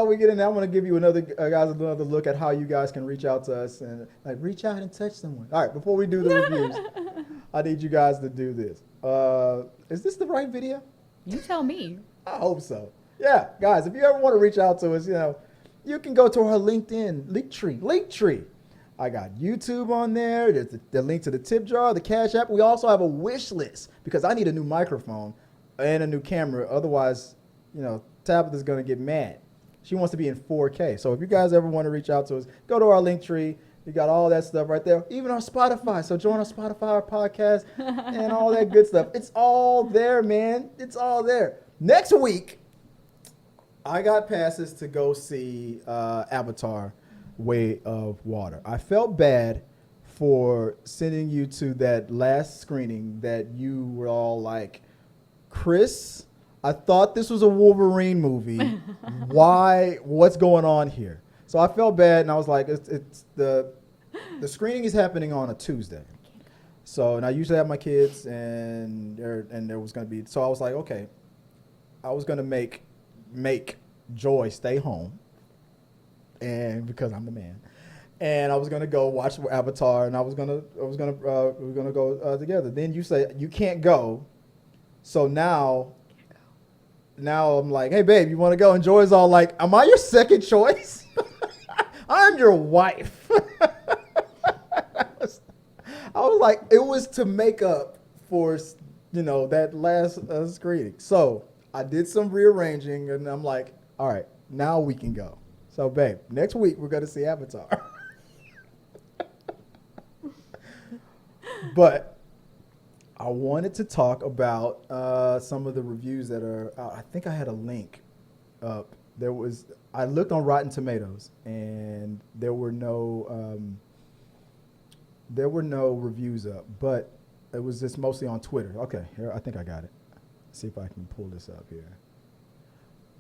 how we get in there, I want to give you another look at how you guys can reach out to us and like reach out and touch someone. All right, before we do the reviews, I need you guys to do this. Is this the right video? You tell me. I hope so. Yeah, guys, if you ever want to reach out to us, you can go to our LinkedIn, Linktree. I got YouTube on there. There's the link to the tip jar, the Cash App. We also have a wish list because I need a new microphone and a new camera. Otherwise, Tabitha's going to get mad. She wants to be in 4K. So if you guys ever want to reach out to us, go to our Linktree. You got all that stuff right there. Even our Spotify. So join our Spotify, our podcast, and all that good stuff. It's all there, man. It's all there. Next week, I got passes to go see Avatar Way of Water. I felt bad for sending you to that last screening that you were all like, Chris, I thought this was a Wolverine movie. Why? What's going on here? So I felt bad, and I was like, it's the screening is happening on a Tuesday. So, and I usually have my kids, and there was going to be, so I was like, okay, I was going to make Joy stay home, and because I'm the man, and I was going to go watch Avatar, and we were going to go together. Then you say you can't go, so now I'm like, hey babe, you want to go? And Joy's all like, am I your second choice? I'm your wife. I was like, it was to make up for, that last screening. So I did some rearranging, and I'm like, all right, now we can go. So, babe, next week we're going to see Avatar. But I wanted to talk about some of the reviews that are out. I think I had a link up. I looked on Rotten Tomatoes, and there were no reviews up, but it was just mostly on Twitter. Okay, here, I think I got it. Let's see if I can pull this up here.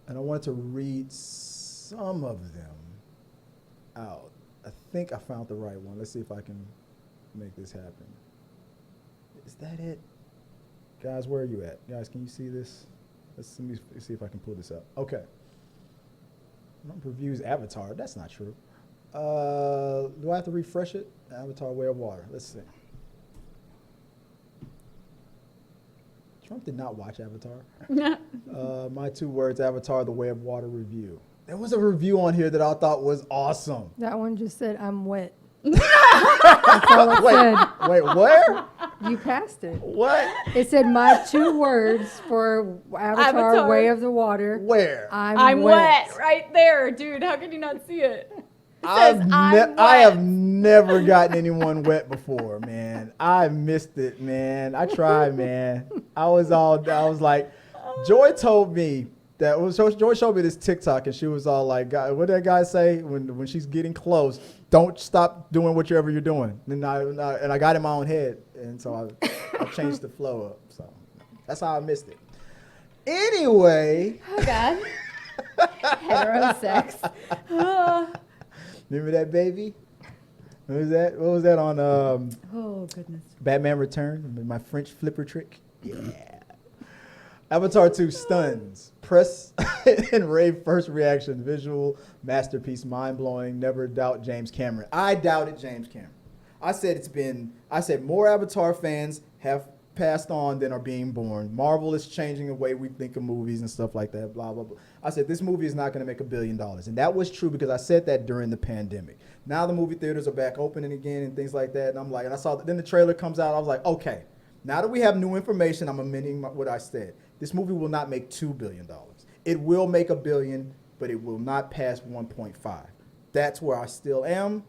And I wanted to read some of them out. I think I found the right one. Let's see if I can make this happen. Is that it? Guys, where are you at? Guys, can you see this? Let me see if I can pull this up. Okay. Reviews Avatar. That's not true. Do I have to refresh it? Avatar Way of Water. Let's see. Trump did not watch Avatar. My 2 words, Avatar, The Way of Water review. There was a review on here that I thought was awesome. That one just said, I'm wet. That's all it said. Wait, where? You passed it. What? It said my 2 words for Avatar Way of the Water. Where? I'm wet. Right there, dude. How can you not see it? I have never gotten anyone wet before, man. I missed it, man. I tried, man. I was like, Joy told me Joy showed me this TikTok, and she was all like, what did that guy say? When she's getting close, don't stop doing whatever you're doing. And I got in my own head, and so I changed the flow up. So that's how I missed it. Anyway. Oh, God. Heterosex. Remember that, baby? What was that on oh, goodness. Batman Return? My French flipper trick? Yeah. Avatar 2 stuns. Press and rave first reaction. Visual masterpiece, mind-blowing. Never doubt James Cameron. I doubted James Cameron. I said more Avatar fans have passed on than are being born. Marvel is changing the way we think of movies and stuff like that, blah, blah, blah. I said, this movie is not going to make $1 billion. And that was true because I said that during the pandemic. Now the movie theaters are back opening again and things like that. And I'm like, and I saw, then the trailer comes out. I was like, okay, now that we have new information, I'm amending what I said. This movie will not make $2 billion. It will make $1 billion, but it will not pass 1.5. That's where I still am.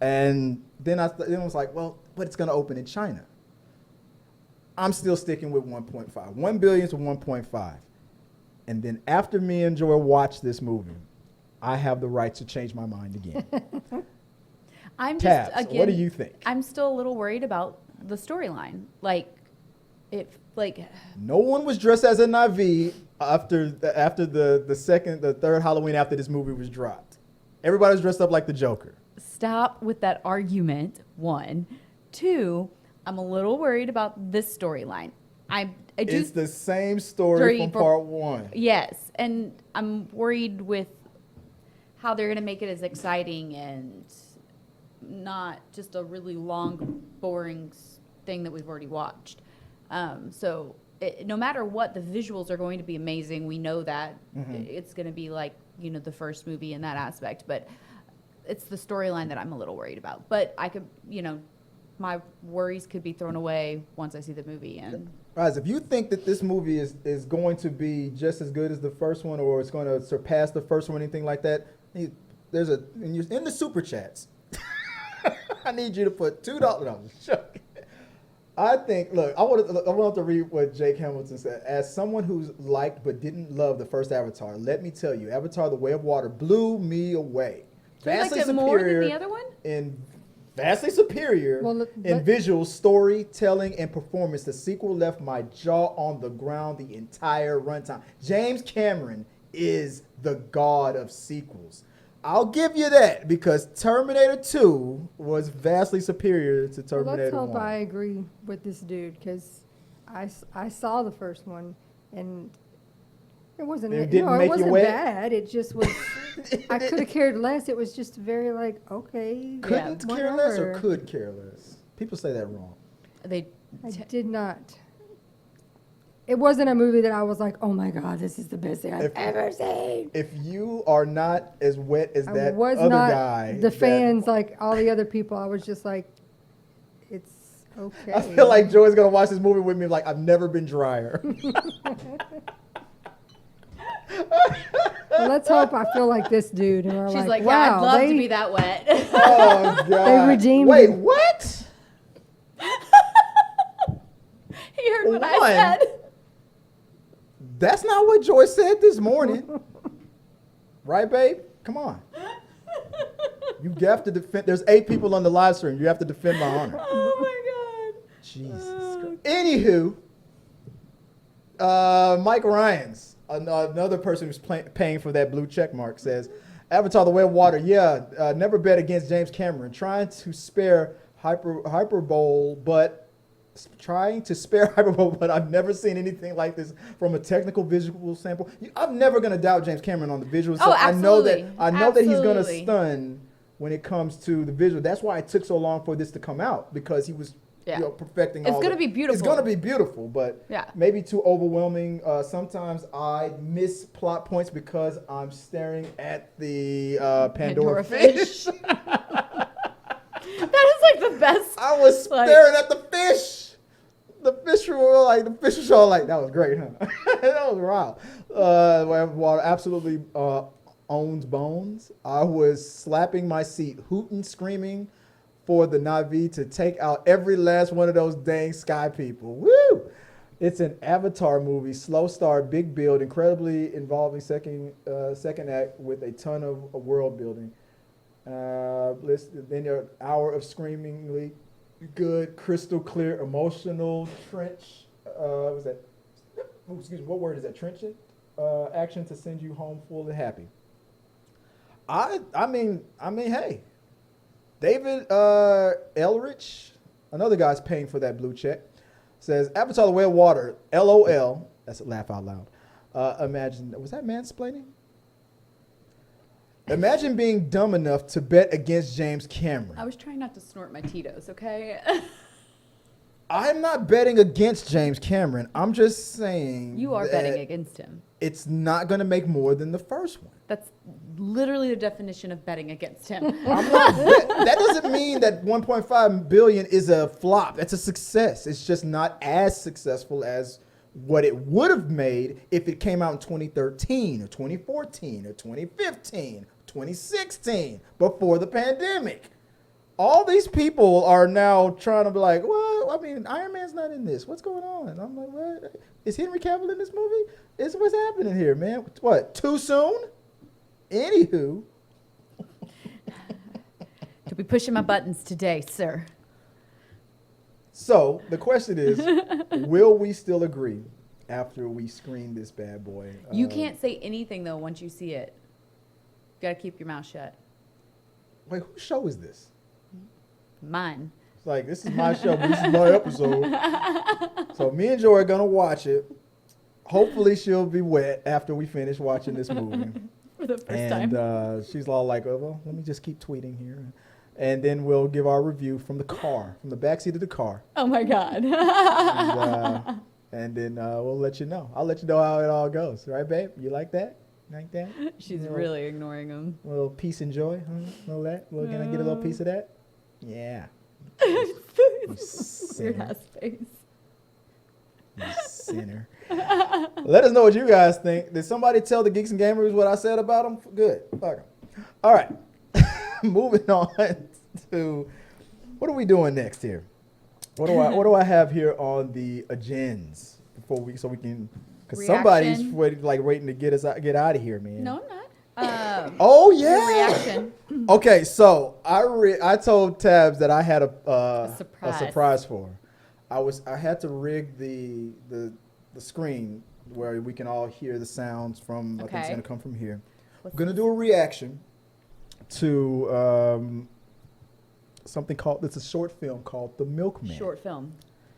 And then I was like, well, but it's going to open in China. I'm still sticking with 1.5. 1 billion to 1.5. And then after me and Joy watch this movie, I have the right to change my mind again. I'm Tabs, just, again, what do you think? I'm still a little worried about the storyline. No one was dressed as a Na'vi after the third Halloween after this movie was dropped. Everybody was dressed up like the Joker. Stop with that argument, 1. 2, I'm a little worried about this storyline. I do. It's the same story Story from for- part one. Yes, and I'm worried with how they're going to make it as exciting and not just a really long, boring thing that we've already watched. So no matter what, the visuals are going to be amazing. We know that it's going to be like, you know, the first movie in that aspect, but it's the storyline that I'm a little worried about. But I could, you know, my worries could be thrown away once I see the movie. And Guys, if you think that this movie is going to be just as good as the first one, or it's going to surpass the first one, anything like that, there's in the super chats. I need you to put $2. No, shuck. I think. Look, I want to read what Jake Hamilton said. As someone who's liked but didn't love the first Avatar, let me tell you, Avatar: The Way of Water blew me away. so you liked it more than the other one? Vastly superior in visual, storytelling, and performance. The sequel left my jaw on the ground the entire runtime. James Cameron is the god of sequels. I'll give you that, because Terminator 2 was vastly superior to Well, Terminator let's hope 1. I agree with this dude, because I saw the first one, and it wasn't, It didn't make it you wasn't wet? bad. It just was, I could have cared less. It was just very like, okay. Couldn't care less or whatever. could care less? People say that wrong. They I did not. It wasn't a movie that I was like, oh my God, this is the best thing I've ever seen. If you are not as wet as I that was other not guy, the fans like all the other people. I was just like, it's okay. I feel like Joey's gonna watch this movie with me like I've never been drier. Well, let's hope I feel like this dude. And we're She's like, wow, yeah, I'd love to they- be that wet. Oh God! They redeemed Wait, him. what? He heard what I One. said. That's not what Joy said this morning, right, babe? Come on. You have to defend. There's 8 people on the live stream. You have to defend my honor. Oh my God. Jesus Christ. Anywho, Mike Ryans, another person who's paying for that blue check mark, says, Avatar: The Way of Water. Yeah, never bet against James Cameron. Trying to spare hyperbole, but I've never seen anything like this from a technical visual sample. I'm never gonna doubt James Cameron on the visual. Oh, I know absolutely. that he's gonna Absolutely. stun when it comes to the visual. That's why it took so long for this to come out, because he was perfecting It's all gonna the- be beautiful. It's gonna be beautiful, but Yeah. maybe too overwhelming. Sometimes I miss plot points because I'm staring at the Pandora fish. That is like the best. I was Like- staring at the fish. The fish was all like, that was great, huh? That was wild. Water absolutely owns bones. I was slapping my seat, hooting, screaming for the Na'vi to take out every last one of those dang sky people. Woo! It's an Avatar movie, slow start, big build, incredibly involving second act with a ton of world building. Then an hour of screamingly good, crystal clear, emotional trench. Was that? Oh, excuse me. What word is that? Trenchant action to send you home full and happy. I mean, hey, David Elrich, another guy's paying for that blue check, says Avatar: The Way of Water. LOL. That's a laugh out loud. Imagine, was that mansplaining? Imagine being dumb enough to bet against James Cameron. I was trying not to snort my Tito's, okay? I'm not betting against James Cameron. I'm just saying You are that betting against him. it's not going to make more than the first one. That's literally the definition of betting against him. I'm not that doesn't mean that 1.5 billion is a flop. That's a success. It's just not as successful as what it would have made if it came out in 2013 or 2014 or 2015, 2016, before the pandemic. All these people are now trying to be like, well, I mean, Iron Man's not in this. What's going on? And I'm like, what? Is Henry Cavill in this movie? What's happening here, man? What? Too soon? Anywho, You'll be pushing my buttons today, sir. so the question is, will we still agree after we screen this bad boy? You can't say anything, though, once you see it. You got to keep your mouth shut. Wait, whose show is this? Mine. It's like, this is my show, but this is my episode. So me and Joy are gonna watch it. Hopefully she'll be wet after we finish watching this movie. For the first time. And she's all like, oh, well, let me just keep tweeting here. And then we'll give our review from the car, from the backseat of the car. Oh my God. And then we'll let you know. I'll let you know how it all goes. Right, babe? You like that? Like that? She's Little- really ignoring him. A little peace and joy, huh? Little that? Well, can I get a little piece of that? Yeah. Weird sinner. ass face. You sinner. Let us know what you guys think. Did somebody tell the Geeks and Gamers what I said about them? Good. Fuck 'em. All right. Moving on to what are we doing next here? What do I have here on the agendas so we can, because somebody's Reaction. waiting to get out of here, man. No, I'm not. Oh Your yeah. reaction. Okay, so I told Tabs that I had a surprise. surprise for her. I had to rig the screen where we can all hear the sounds from. I think it's Okay. gonna come from here. What's We're gonna do a reaction to something called. It's a short film called The Milkman. Short film.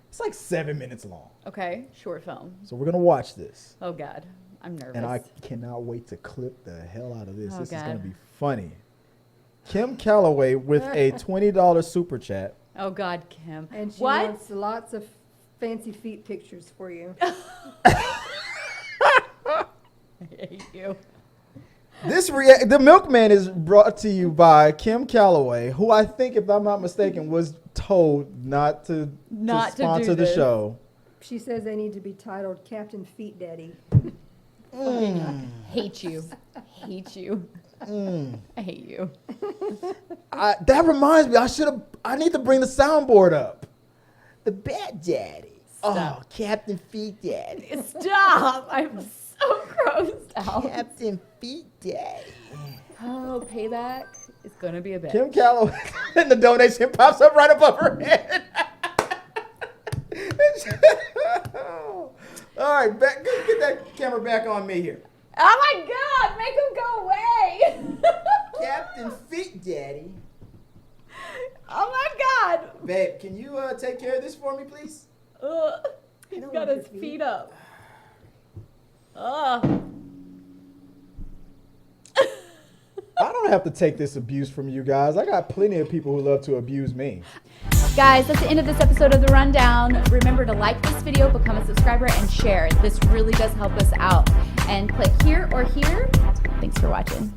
It's like 7 minutes long. Okay, short film. So we're gonna watch this, Oh God, I'm nervous. and I cannot wait to clip the hell out of this. Oh, This is gonna God. be funny. Kim Calloway with a $20 super chat. Oh God, Kim. And she What? wants lots of fancy feet pictures for you. I hate you. The Milkman is brought to you by Kim Calloway, who I think, if I'm not mistaken, was told not to Not to do sponsor the this. show. She says they need to be titled Captain Feet Daddy. Hate you. Hate you. I hate you. That reminds me, I need to bring the soundboard up. The Bad Daddy. Stop. Oh, Captain Feet Daddy. Stop! I'm so grossed out. Captain Feet Daddy. Oh, payback is gonna be a bitch. Kim Calloway, and the donation pops up right above her head. All right, get that camera back on me here. Oh my God! Make him go away! Captain Feet Daddy. Oh my God! Babe, can you take care of this for me, please? He's don't got want his your feet. feet up. Ugh. I don't have to take this abuse from you guys. I got plenty of people who love to abuse me. Guys, that's the end of this episode of The Rundown. Remember to like this video, become a subscriber, and share. This really does help us out. And click here or here. Thanks for watching.